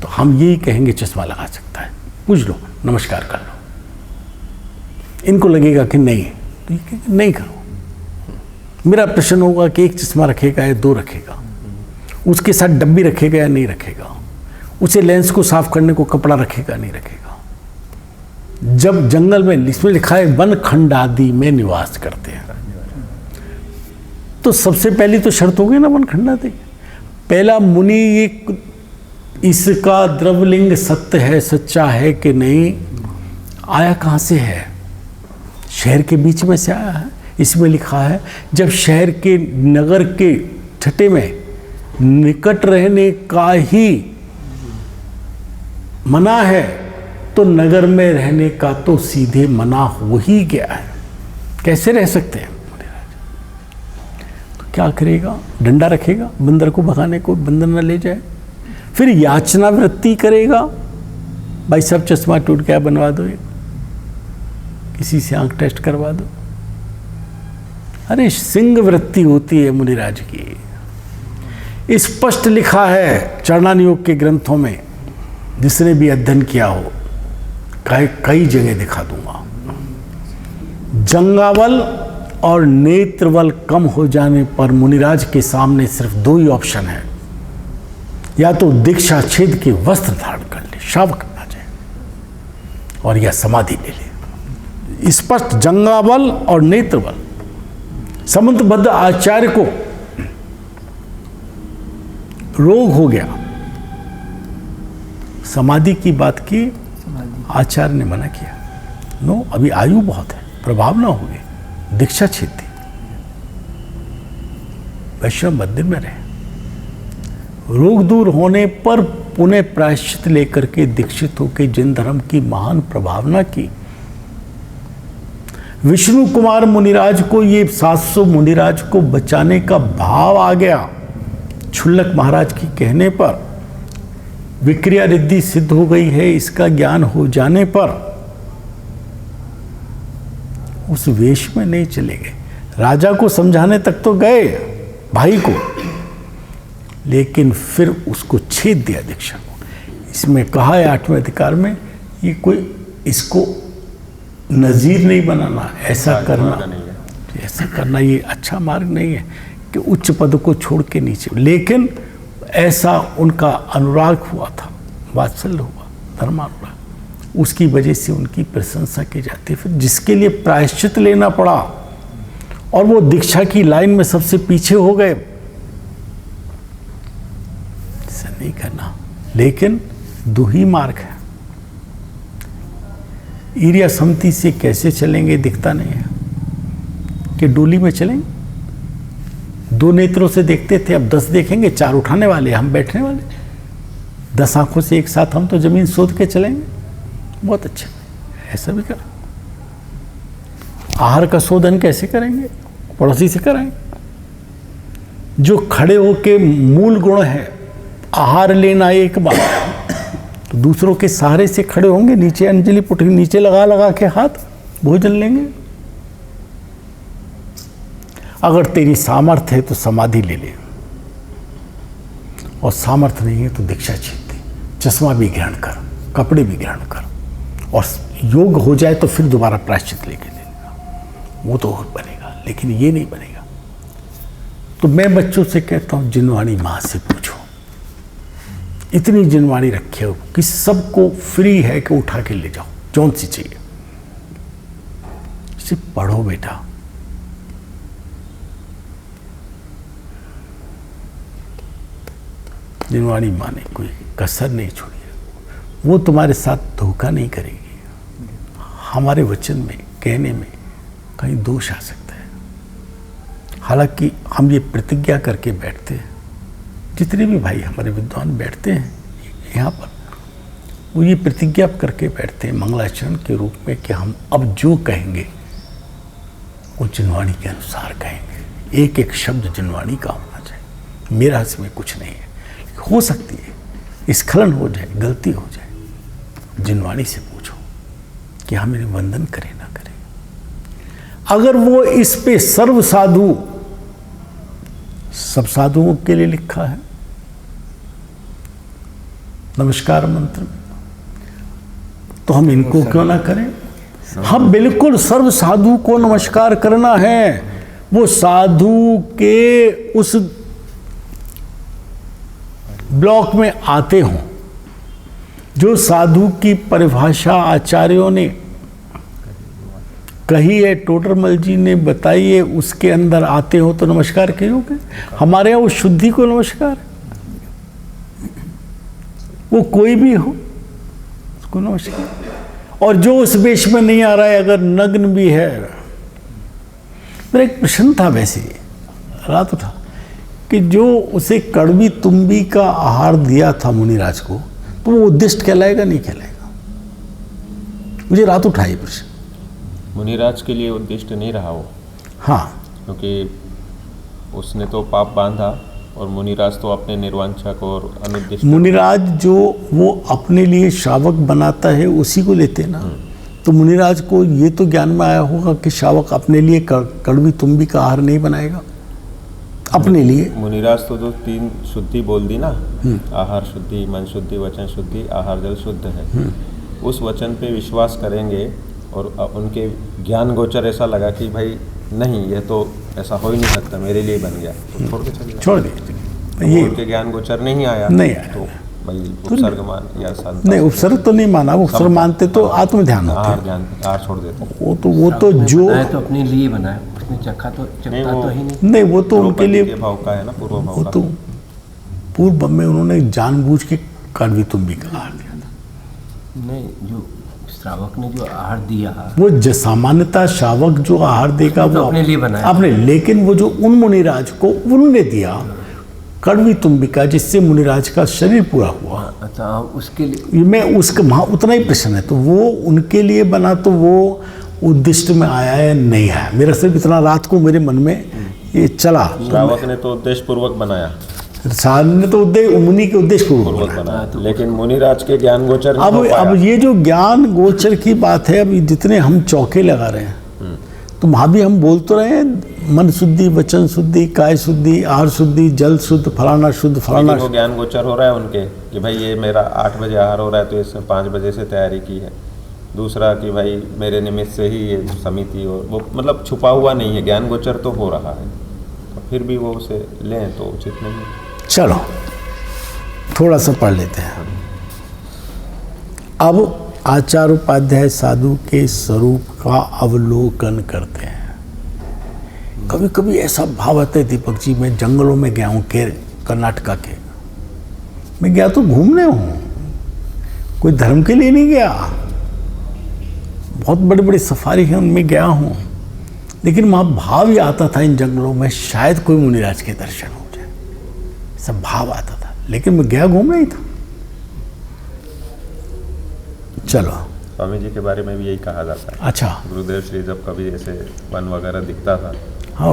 तो हम यही कहेंगे चश्मा लगा सकता है, पूछ लो, नमस्कार कर लो। इनको लगेगा कि नहीं, तो ये कहेंगे नहीं करो। मेरा प्रश्न होगा कि एक चश्मा रखेगा या 2 रखेगा, उसके साथ डब्बी रखेगा या नहीं रखेगा, उसे लेंस को साफ करने को कपड़ा रखेगा नहीं रखेगा। जब जंगल में, इसमें लिखा है वन खंड आदि में निवास करते हैं, तो सबसे पहली तो शर्त होगी ना वन खंड आदि। पहला मुनि ये इसका द्रवलिंग सत्य है, सच्चा है कि नहीं, आया कहाँ से है, शहर के बीच में से आया है। इसमें लिखा है जब शहर के नगर के छठे में निकट रहने का ही मना है, तो नगर में रहने का तो सीधे मना हो ही गया है। कैसे रह सकते हैं? तो क्या करेगा? डंडा रखेगा बंदर को भगाने को, बंदर न ले जाए। फिर याचना वृत्ति करेगा, भाई सब चश्मा टूट गया बनवा दो, किसी से आंख टेस्ट करवा दो। अरे सिंह वृत्ति होती है मुनिराज की। स्पष्ट लिखा है चरणान योग के ग्रंथों में, जिसने भी अध्ययन किया हो, कई जगह दिखा दूंगा। जंगावल और नेत्रवल कम हो जाने पर मुनिराज के सामने सिर्फ 2 ही ऑप्शन है, या तो दीक्षा छेद के वस्त्र धारण कर ले, शावक बना जाए, और या समाधि ले ले। स्पष्ट जंगावल और नेत्रवल। समंतबद्ध आचार्य को रोग हो गया, समाधि की बात की, आचार्य ने मना किया, नो अभी आयु बहुत है, प्रभाव ना हो गए, दीक्षा छीन दी, वैष्णव मंदिर में रहे। रोग दूर होने पर पुनः प्रायश्चित लेकर के दीक्षित होकर जैन धर्म की महान प्रभावना की। विष्णु कुमार मुनिराज को, ये 700 मुनिराज को बचाने का भाव आ गया। क्षुल्लक महाराज की कहने पर विक्रिया रिद्धि सिद्ध हो गई है, इसका ज्ञान हो जाने पर उस वेश में नहीं चले गए। राजा को समझाने तक तो गए, भाई को, लेकिन फिर उसको छेद दिया दीक्षा को। इसमें कहा है 8वें अधिकार में, ये कोई इसको नजीर नहीं बनाना, ऐसा करना ये अच्छा मार्ग नहीं है कि उच्च पद को छोड़ के नीचे। लेकिन ऐसा उनका अनुराग हुआ था, वात्सल्य हुआ, धर्मानुराग, उसकी वजह से उनकी प्रशंसा की जाती है। फिर जिसके लिए प्रायश्चित लेना पड़ा और वो दीक्षा की लाइन में सबसे पीछे हो गए, ऐसा नहीं करना। लेकिन दो ही मार्ग है, ईरिया समति से कैसे चलेंगे दिखता नहीं है कि डोली में चलेंगे। 2 नेत्रों से देखते थे, अब 10 देखेंगे, 4 उठाने वाले, हम बैठने वाले। 10 आंखों से एक साथ हम तो जमीन सोध के चलेंगे, बहुत अच्छा, ऐसा भी करें। आहार का शोधन कैसे करेंगे? पड़ोसी से कराएंगे। जो खड़े होके मूल गुण है, आहार लेना एक बात, तो दूसरों के सहारे से खड़े होंगे, नीचे अंजलि पुटकी नीचे लगा लगा के हाथ भोजन लेंगे। अगर तेरी सामर्थ्य है तो समाधि ले ले, और सामर्थ्य नहीं है तो दीक्षा छीन दे। चश्मा भी ग्रहण कर, कपड़े भी ग्रहण कर, और योग हो जाए तो फिर दोबारा प्रायश्चित लेके ले लेना, वो तो बनेगा, लेकिन ये नहीं बनेगा। तो मैं बच्चों से कहता हूँ, जिनवाणी माँ से पूछो, इतनी जिनवाणी रखे हो कि सबको फ्री है कि उठा के ले जाओ, जौन सी चाहिए, सिर्फ पढ़ो बेटा। जिनवाणी माँ ने कोई कसर नहीं छोड़ी है, वो तुम्हारे साथ धोखा नहीं करेगी। हमारे वचन में, कहने में कहीं दोष आ सकता है। हालांकि हम ये प्रतिज्ञा करके बैठते हैं, जितने भी भाई हमारे विद्वान बैठते हैं यहाँ पर, वो ये प्रतिज्ञा करके बैठते हैं मंगलाचरण के रूप में कि हम अब जो कहेंगे वो जिनवाणी के अनुसार कहेंगे। एक एक शब्द जिनवाणी का होना चाहिए। मेरा इसमें कुछ नहीं है, हो सकती है स्खलन हो जाए, गलती हो जाए, जिनवाणी से पूछो कि हाँ मेरे वंदन करे ना करे। अगर वो इस पे सर्व साधु, सब साधुओं के लिए लिखा है नमस्कार मंत्र में, तो हम इनको क्यों ना करें? हम बिल्कुल सर्व साधु को नमस्कार करना है। वो साधु के उस ब्लॉक में आते हों, जो साधु की परिभाषा आचार्यों ने कही है, टोडरमल जी ने बताई है, उसके अंदर आते हो तो नमस्कार करोगे। हमारे यहाँ वो शुद्धि को नमस्कार, वो कोई भी हो उसको नमस्कार। और जो उस वेश में नहीं आ रहा है, अगर नग्न भी है, मेरा एक प्रश्न था वैसे रात उठा कि जो उसे कड़वी तुम्बी का आहार दिया था मुनिराज को, तो वो उद्दिष्ट कहलाएगा नहीं कहलाएगा? मुझे रात उठा ये प्रश्न। मुनिराज के लिए उद्दिष्ट नहीं रहा वो, हाँ, क्योंकि उसने तो पाप बांधा, और मुनिराज तो अपने निर्वांछक और अनुद्दिष्ट। मुनिराज जो वो अपने लिए श्रावक बनाता है उसी को लेते ना। तो मुनिराज को ये तो ज्ञान में आया होगा कि श्रावक अपने लिए कड़वी तुम्बी का आहार नहीं बनाएगा अपने लिए। मुनिराज तो जो 3 शुद्धि बोल दी ना, आहार शुद्धि, मन शुद्धि, वचन शुद्धि, आहार जल शुद्ध है, उस वचन पे विश्वास करेंगे। और उनके ज्ञान गोचर ऐसा लगा कि भाई नहीं, ये तो ऐसा हो ही नहीं सकता, मेरे लिए बन गया, तो छोड़ के चले, छोड़ दे। ये उनके ज्ञान गोचर नहीं आया, तो भाई उपसर्ग मान या संत नहीं, उपसर्ग तो नहीं माना। उपसर्ग मानते तो आत्म ध्यान होता है, आहार छोड़ देते। वो तो जो तो अपने लिए बनाया, उसने चखा तो ही नहीं। नहीं, वो तो उनके लिए भाव का है ना, पूर्व भाव वो का। तो पूर्व में उन्होंने जानबूझ के कड़वी तुम्बी का आहार दिया था। नहीं, जो श्रावक ने जो आहार दिया वो सामान्यतः श्रावक जो आहार देगा तो वो अपने लिए बनाया। अपने, लेकिन वो जो उन मुनिराज को उन्होंने दिया कड़वी तुम्बिका, जिससे मुनिराज का शरीर पूरा हुआ। अच्छा, उसके लिए मैं उसका वहाँ उतना ही प्रश्न है, तो वो उनके लिए बना, तो वो उद्दिष्ट में आया है नहीं आया, मेरा सिर्फ इतना रात को मेरे मन में ये चला। श्रावक ने तो उद्देश्य पूर्वक बनाया, सामने तो मुनि के उद्देश्य पूर्वक बनाया। बनाया, लेकिन मुनिराज के ज्ञान गोचर नहीं अब हो पाया। अब ये जो ज्ञान गोचर की बात है, अब जितने हम चौके लगा रहे हैं, तो वहाँ भी हम बोल तो रहे हैं मन शुद्धि, वचन शुद्धि, काय शुद्धि, आहार शुद्धि, जल शुद्ध, फलाना शुद्ध, फलाना लेकिन वो ज्ञान गोचर हो रहा है उनके कि भाई ये मेरा 8 बजे आहार हो रहा है तो इसने 5 बजे से तैयारी की है। दूसरा कि भाई मेरे निमित्त से ही ये समिति, और वो मतलब छुपा हुआ नहीं है, ज्ञान गोचर तो हो रहा है, तो फिर भी वो उसे लें तो उचित नहीं है। चलो थोड़ा सा पढ़ लेते हैं। अब आचार्य उपाध्याय साधु के स्वरूप का अवलोकन करते हैं। कभी कभी ऐसा भाव आता है दीपक जी, मैं जंगलों में गया हूँ कर्नाटका के, मैं गया तो घूमने हूँ, कोई धर्म के लिए नहीं गया। बहुत बड़े बड़े सफारी हैं उनमें गया हूँ, लेकिन वहाँ भाव ही आता था इन जंगलों में शायद कोई मुनिराज के दर्शन हो जाए, सब भाव आता था, लेकिन मैं गया घूमने ही था। चलो स्वामी जी के बारे में भी यही कहा जाता है। अच्छा, गुरुदेव श्री जब कभी ऐसे वन वगैरह दिखता था हाँ,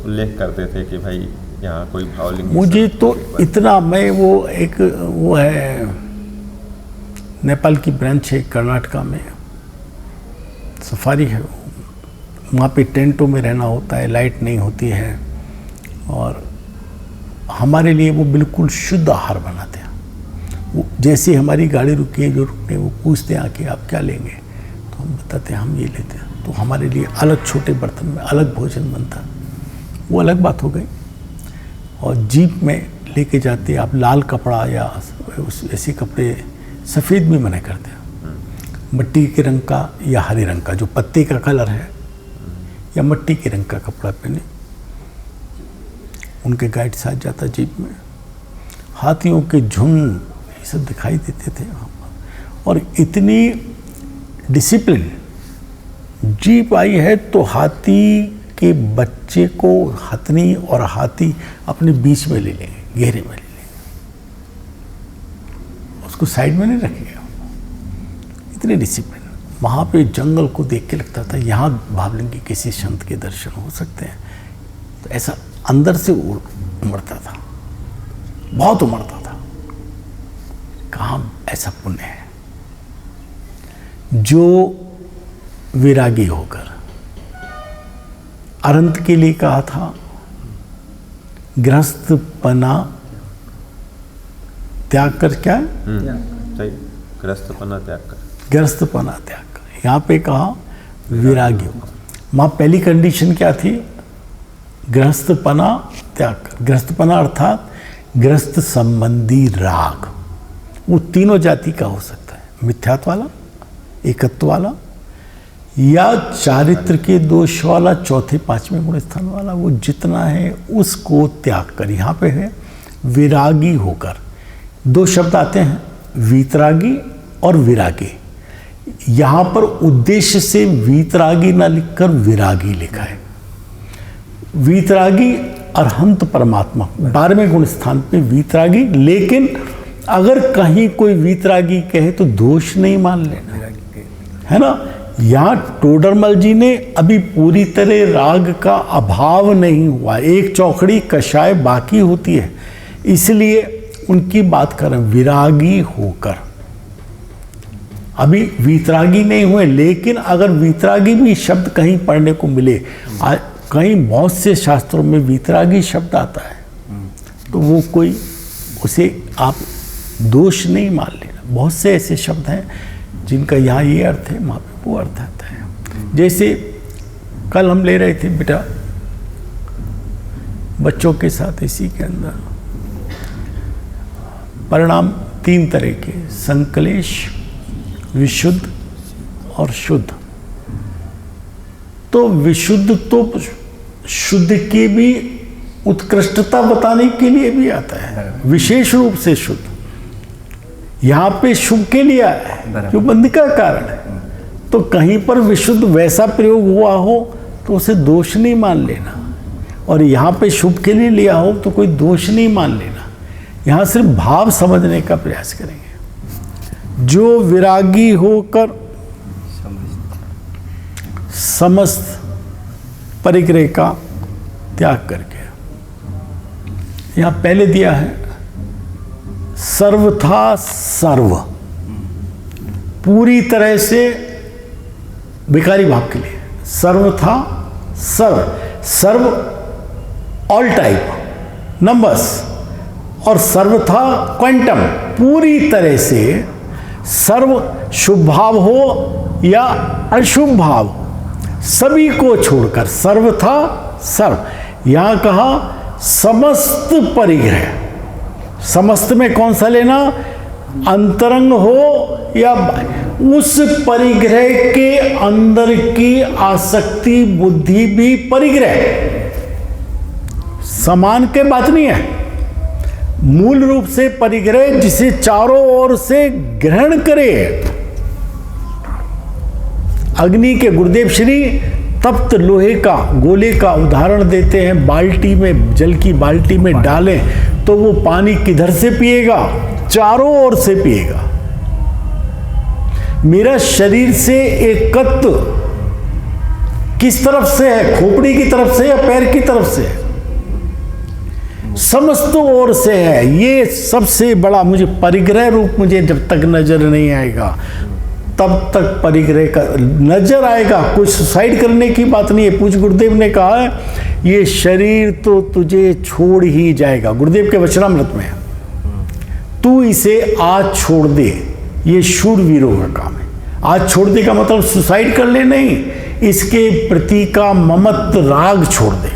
उल्लेख करते थे कि भाई यहाँ कोई भावलिंग। मुझे तो इतना, मैं वो है नेपाल की ब्रांच है कर्नाटका में, सफारी है, वहाँ पे टेंटों में रहना होता है, लाइट नहीं होती है, और हमारे लिए वो बिल्कुल शुद्ध आहार बनाते हैं। वो जैसे हमारी गाड़ी रुकी है, जो रुकने वो पूछते हैं आके आप क्या लेंगे, तो हम बताते हैं हम ये लेते हैं, तो हमारे लिए अलग छोटे बर्तन में अलग भोजन बनता है, वो अलग बात हो गई। और जीप में लेके जाते आप लाल कपड़ा या ऐसे कपड़े, सफ़ेद भी मना करते हैं, मिट्टी के रंग का या हरे रंग का जो पत्ते का कलर है, या मिट्टी के रंग का कपड़ा पहने। उनके गाइड साथ जाता जीप में, हाथियों के झुंड ये सब दिखाई देते थे वहाँ पर, और इतनी डिसिप्लिन। जीप आई है तो हाथी के बच्चे को हथनी और हाथी अपने बीच में ले लेंगे, घेरे में ले लेंगे, उसको साइड में नहीं रखेगा। इतनी डिसिप्लिन। वहाँ पे जंगल को देख के लगता था यहाँ भावलिंगी किसी संत के दर्शन हो सकते हैं, तो ऐसा अंदर से उमड़ता था, बहुत उमड़ता था। कहाँ ऐसा पुण्य है जो विरागी होकर अनंत के लिए कहा था, गृहस्थपना त्याग कर, क्या है सही, गृहस्थपना त्याग कर, गृहस्थपना त्याग कर। यहाँ पे कहा विरागी होकर। वहाँ पहली कंडीशन क्या थी, गृहस्थपना त्याग कर। गृहस्थपना अर्थात गृहस्थ संबंधी राग, वो तीनों जाति का हो सकता है, मिथ्यात्व वाला, एकत्व वाला, या चारित्र के दोष वाला, चौथे पांचवें गुण स्थान वाला, वो जितना है उसको त्याग कर। यहाँ पे है विरागी होकर। दो शब्द आते हैं, वीतरागी और विरागी। यहाँ पर उद्देश्य से वीतरागी ना लिखकर विरागी लिखा है। वीतरागी अरहंत परमात्मा 12वें गुण स्थान पे वीतरागी, लेकिन अगर कहीं कोई वीतरागी कहे तो दोष नहीं मान लेना, है ना। यहाँ टोडरमल जी ने अभी पूरी तरह राग का अभाव नहीं हुआ, एक चौकड़ी कषाय बाकी होती है, इसलिए उनकी बात करें विरागी होकर। अभी वीतरागी नहीं हुए, लेकिन अगर वीतरागी भी शब्द कहीं पढ़ने को मिले, कहीं बहुत से शास्त्रों में वीतरागी शब्द आता है, तो वो कोई उसे आप दोष नहीं मान लेना। बहुत से ऐसे शब्द हैं जिनका यहाँ ये अर्थ है, वहाँ पे वो अर्थ आता है। जैसे कल हम ले रहे थे बेटा बच्चों के साथ, इसी के अंदर परिणाम 3 तरह के, संकलेश, विशुद्ध और शुद्ध। तो विशुद्ध तो शुद्ध की भी उत्कृष्टता बताने के लिए भी आता है, विशेष रूप से शुद्ध। यहाँ पे शुभ के लिए है जो बंदी का कारण है। तो कहीं पर विशुद्ध वैसा प्रयोग हुआ हो तो उसे दोष नहीं मान लेना, और यहाँ पे शुभ के लिए लिया हो तो कोई दोष नहीं मान लेना। यहाँ सिर्फ भाव समझने का प्रयास करेंगे। जो विरागी होकर समस्त परिग्रह का त्याग करके, यहाँ पहले दिया है सर्वथा सर्व, पूरी तरह से विकारी भाव के लिए सर्वथा सर्व, सर्व ऑल टाइप नंबर्स, और सर्वथा क्वांटम, पूरी तरह से सर्व शुभ भाव हो या अशुभ भाव सभी को छोड़कर सर्वथा सर्व। यहां कहा समस्त परिग्रह, समस्त में कौन सा लेना, अंतरंग हो या उस परिग्रह के अंदर की आसक्ति बुद्धि भी परिग्रह, समान के बात नहीं है। मूल रूप से परिग्रह जिसे चारों ओर से ग्रहण करे। अग्नि के गुरुदेव श्री तप्त लोहे का गोले का उदाहरण देते हैं। बाल्टी में, जल की बाल्टी में डालें तो वो पानी किधर से पिएगा, चारों ओर से पिएगा। मेरा शरीर से एक तत्व किस तरफ से है, खोपड़ी की तरफ से या पैर की तरफ से है, समस्त ओर से है। ये सबसे बड़ा मुझे परिग्रह रूप, मुझे जब तक नजर नहीं आएगा तब तक परिग्रह का नजर आएगा। कोई सुसाइड करने की बात नहीं है। पूज्य गुरुदेव ने कहा है ये शरीर तो तुझे छोड़ ही जाएगा, गुरुदेव के वचनामृत में, तू इसे आज छोड़ दे। ये शूरवीरों का काम है। आज छोड़ दे का मतलब सुसाइड कर ले नहीं, इसके प्रति का ममत्व राग छोड़ दे।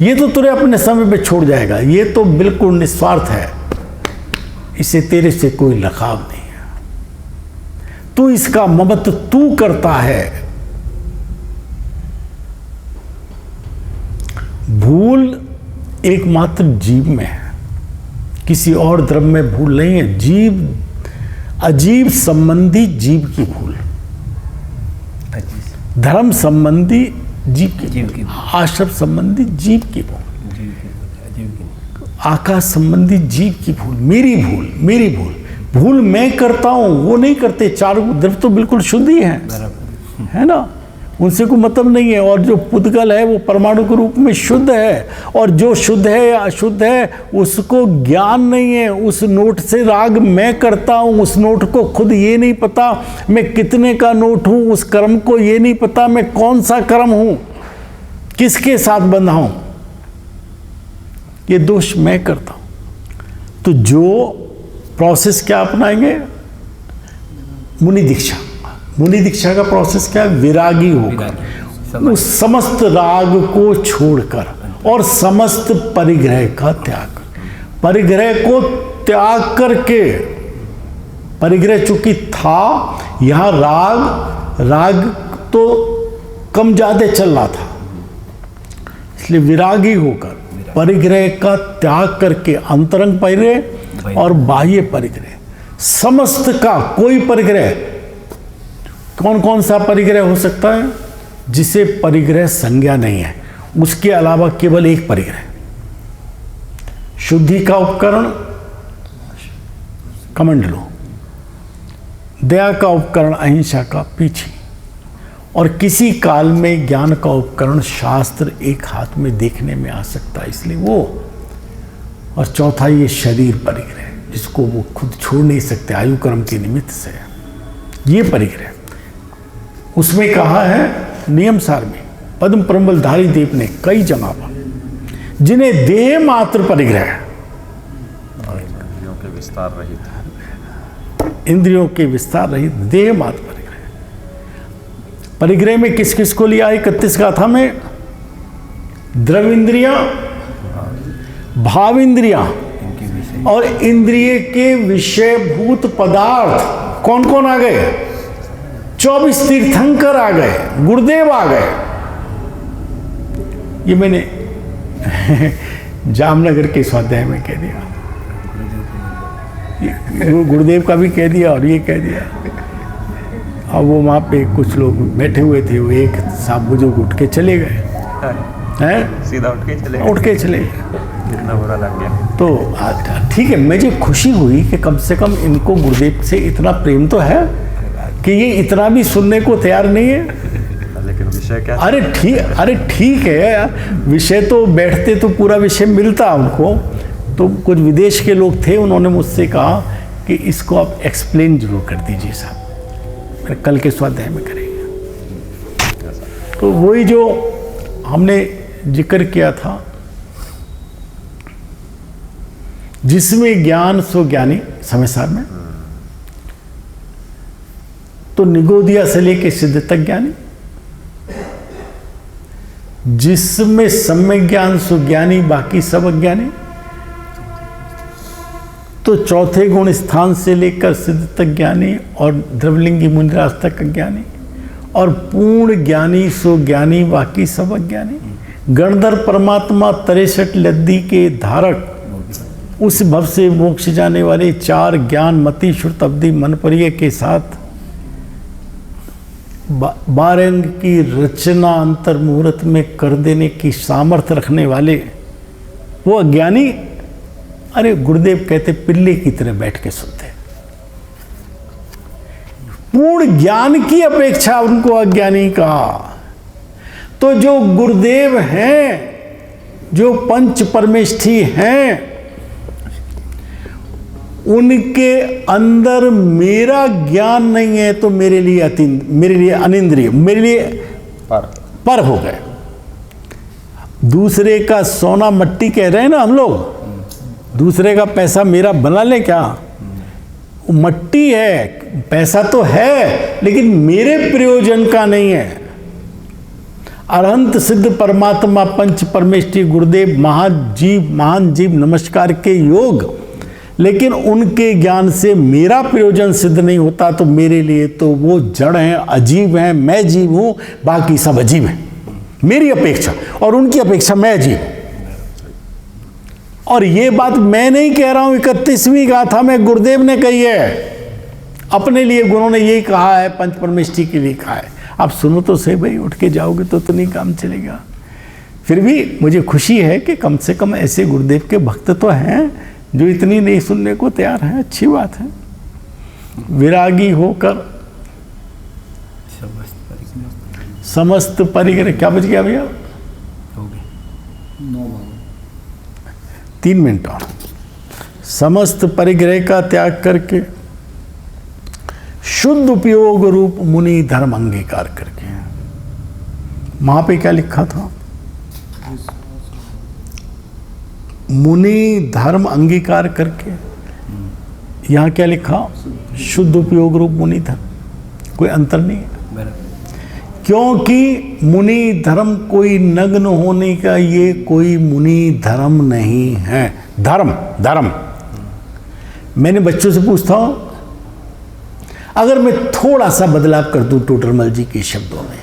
ये तो तुझे अपने समय पे छोड़ जाएगा, ये तो बिल्कुल निस्वार्थ है, इसे तेरे से कोई लगाव नहीं है। तू इसका ममत्व तू करता है। भूल एकमात्र जीव में है, किसी और द्रव्य में भूल नहीं है। जीव, अजीव संबंधी जीव की भूल, धर्म संबंधी जीव की, आश्रम संबंधी जीव की भूल, आकाश संबंधी जीव की भूल, मेरी भूल, मेरी भूल। भूल मैं करता हूं, वो नहीं करते। चारों द्रव्य तो बिल्कुल शुद्ध ही है ना, उनसे कोई मतलब नहीं है। और जो पुद्गल है वो परमाणु के रूप में शुद्ध है, और जो शुद्ध है या अशुद्ध है उसको ज्ञान नहीं है। उस नोट से राग मैं करता हूँ, उस नोट को खुद ये नहीं पता मैं कितने का नोट हूँ, उस कर्म को ये नहीं पता मैं कौन सा कर्म हूँ, किसके साथ बंधा हूँ, ये दोष मैं करता हूँ। तो जो प्रोसेस क्या अपनाएंगे, मुनि दीक्षा। मुनि दीक्षा का प्रोसेस क्या है, विरागी होकर उस समस्त राग को छोड़कर और समस्त परिग्रह का त्याग, परिग्रह को त्याग करके, परिग्रह चूंकि था, यहां राग तो कम ज्यादा चल रहा था, इसलिए विरागी होकर परिग्रह का त्याग करके अंतरंग परिग्रह और बाह्य परिग्रह, समस्त का कोई परिग्रह, कौन कौन सा परिग्रह हो सकता है, जिसे परिग्रह संज्ञा नहीं है, उसके अलावा केवल एक परिग्रह, शुद्धि का उपकरण कमंडलो, दया का उपकरण अहिंसा का पीछे, और किसी काल में ज्ञान का उपकरण शास्त्र एक हाथ में देखने में आ सकता है, इसलिए वो। और चौथा ये शरीर परिग्रह, जिसको वो खुद छोड़ नहीं सकते आयु कर्म के निमित्त से, ये परिग्रह। उसमें कहा है नियम सार में, पद्म परमबलधारी देव ने कई जगह पर, जिन्हें देह मात्र परिग्रह, इंद्रियों के विस्तार रहित, इंद्रियों के विस्तार रहित देह मात्र परिग्रह। परिग्रह में किस किस को लिया है 31 गाथा में, द्रव्य इंद्रियां, भाव इंद्रियां और इंद्रिय के विषयभूत पदार्थ। कौन कौन आ गए, 24 तीर्थंकर आ गए, गुरुदेव आ गए। ये मैंने जामनगर के स्वाध्याय में कह दिया। गुरुदेव का भी कह दिया और ये कह दिया। अब वो वहाँ पे कुछ लोग बैठे हुए थे, वो एक साहब बुजुर्ग उठ के चले गए हैं, सीधा उठ के चले गए। कितना बुरा लग गया। तो ठीक है, मुझे खुशी हुई कि कम से कम इनको गुरुदेव से इतना प्रेम तो है कि ये इतना भी सुनने को तैयार नहीं है। लेकिन विषय क्या? अरे ठीक है, विषय तो बैठते तो पूरा विषय मिलता उनको। तो कुछ विदेश के लोग थे, उन्होंने मुझसे कहा कि इसको आप एक्सप्लेन जरूर कर दीजिए साहब, कल के स्वाध्याय में करेंगे। तो वही जो हमने जिक्र किया था, जिसमें ज्ञान सो ज्ञानी, समय सार में तो निगोदिया से लेके सिद्ध तक ज्ञानी, जिसमें सम्यक ज्ञान सो ज्ञानी, बाकी सब अज्ञानी। तो चौथे गुण स्थान से लेकर सिद्ध तक ज्ञानी और द्रवलिंगी मुनिराज तक अज्ञानी, और पूर्ण ज्ञानी सो ज्ञानी, बाकी सब अज्ञानी। गणधर परमात्मा 63 लद्दी के धारक, उस भव से मोक्ष जाने वाले 4 ज्ञान मति श्रुत अवधि मन परिय के साथ 12 अंग की रचना अंतर मुहूर्त में कर देने की सामर्थ्य रखने वाले वो अज्ञानी, अरे गुरुदेव कहते पिल्ले की तरह बैठ के सुनते। पूर्ण ज्ञान की अपेक्षा उनको अज्ञानी कहा। तो जो गुरुदेव हैं, जो पंच परमेष्ठी हैं, उनके अंदर मेरा ज्ञान नहीं है तो मेरे लिए अनिंद्रिय, मेरे लिए पर हो गए। दूसरे का सोना मट्टी कह रहे हैं ना हम लोग, दूसरे का पैसा मेरा बना ले क्या? मट्टी है, पैसा तो है लेकिन मेरे प्रयोजन का नहीं है। अरहंत सिद्ध परमात्मा पंच परमेष्ठी गुरुदेव महान जीव नमस्कार के योग, लेकिन उनके ज्ञान से मेरा प्रयोजन सिद्ध नहीं होता तो मेरे लिए तो वो जड़ हैं, अजीब हैं, मैं जीव हूं, बाकी सब अजीब हैं मेरी अपेक्षा, और उनकी अपेक्षा मैं अजीब हूं। और ये बात मैं नहीं कह रहा हूं, 31वीं गाथा में गुरुदेव ने कही है, अपने लिए गुरुओं ने यही कहा है, पंच परमेष्ठी के लिए कहा है। आप सुनो तो सही भाई, उठ के जाओगे तो नहीं काम चलेगा। फिर भी मुझे खुशी है कि कम से कम ऐसे गुरुदेव के भक्त तो हैं जो इतनी नहीं सुनने को तैयार है, अच्छी बात है। विरागी होकर समस्त परिग्रह, क्या बच गया भैया? 3 मिनट और। समस्त परिग्रह का त्याग करके शुद्ध उपयोग रूप मुनि धर्म अंगीकार करके, वहां पे क्या लिखा था? मुनि धर्म अंगीकार करके, यहाँ क्या लिखा? शुद्ध उपयोग रूप मुनि धर्म, कोई अंतर नहीं है। क्योंकि मुनि धर्म कोई नग्न होने का, ये कोई मुनि धर्म नहीं है। धर्म मैंने बच्चों से पूछता हूं, अगर मैं थोड़ा सा बदलाव कर दूं टोडरमल जी के शब्दों में,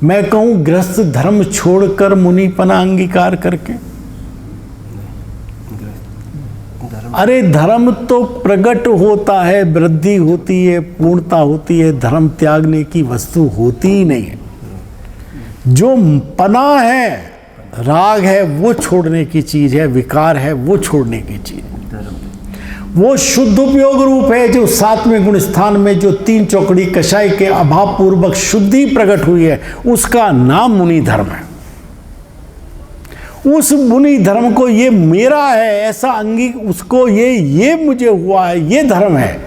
मैं कहूं गृहस्थ धर्म छोड़कर मुनिपना अंगीकार करके, अरे धर्म तो प्रकट होता है, वृद्धि होती है, पूर्णता होती है, धर्म त्यागने की वस्तु होती ही नहीं है। जो पना है, राग है, वो छोड़ने की चीज है, विकार है वो छोड़ने की चीज है। वो शुद्ध उपयोग रूप है, जो 7वें गुण स्थान में जो 3 चौकड़ी कषाय के अभाव पूर्वक शुद्धि प्रकट हुई है, उसका नाम मुनि धर्म है। उस मुनि धर्म को ये मेरा है ऐसा अंगी, उसको ये मुझे हुआ है, ये धर्म है,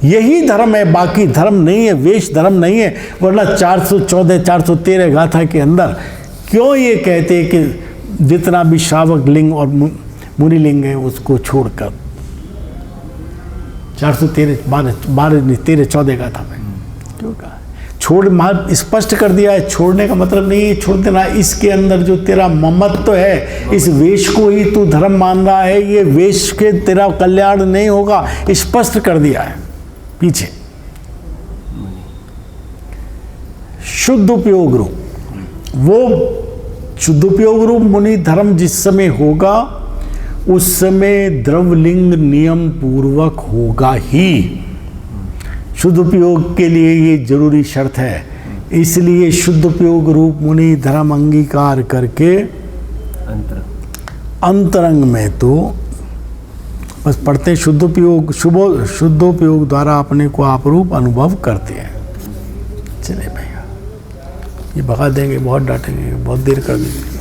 यही धर्म है, बाकी धर्म नहीं है, वेश धर्म नहीं है। वरना 414 413 गाथा के अंदर क्यों ये कहते हैं कि जितना भी श्रावक लिंग और मुनि लिंग है उसको छोड़कर, 413 गाथा में क्यों कहा? छोड़, स्पष्ट कर दिया है। छोड़ने का मतलब नहीं है छोड़ देना, इसके अंदर जो तेरा ममत्व है, इस वेश को ही तू धर्म मान रहा है, ये वेश के तेरा कल्याण नहीं होगा, स्पष्ट कर दिया है पीछे। शुद्ध उपयोग रूप, वो शुद्ध उपयोग रूप मुनि धर्म जिस समय होगा उस समय द्रवलिंग नियम पूर्वक होगा ही। शुद्ध उपयोग के लिए ये जरूरी शर्त है। इसलिए शुद्ध उपयोग रूप मुनि धर्म अंगीकार करके अंतरंग में तो बस पढ़ते हैं शुद्धोपयोग द्वारा अपने को आपरूप अनुभव करते हैं। चले भैया, ये भगा देंगे, बहुत डांटेंगे, बहुत देर कर देंगे।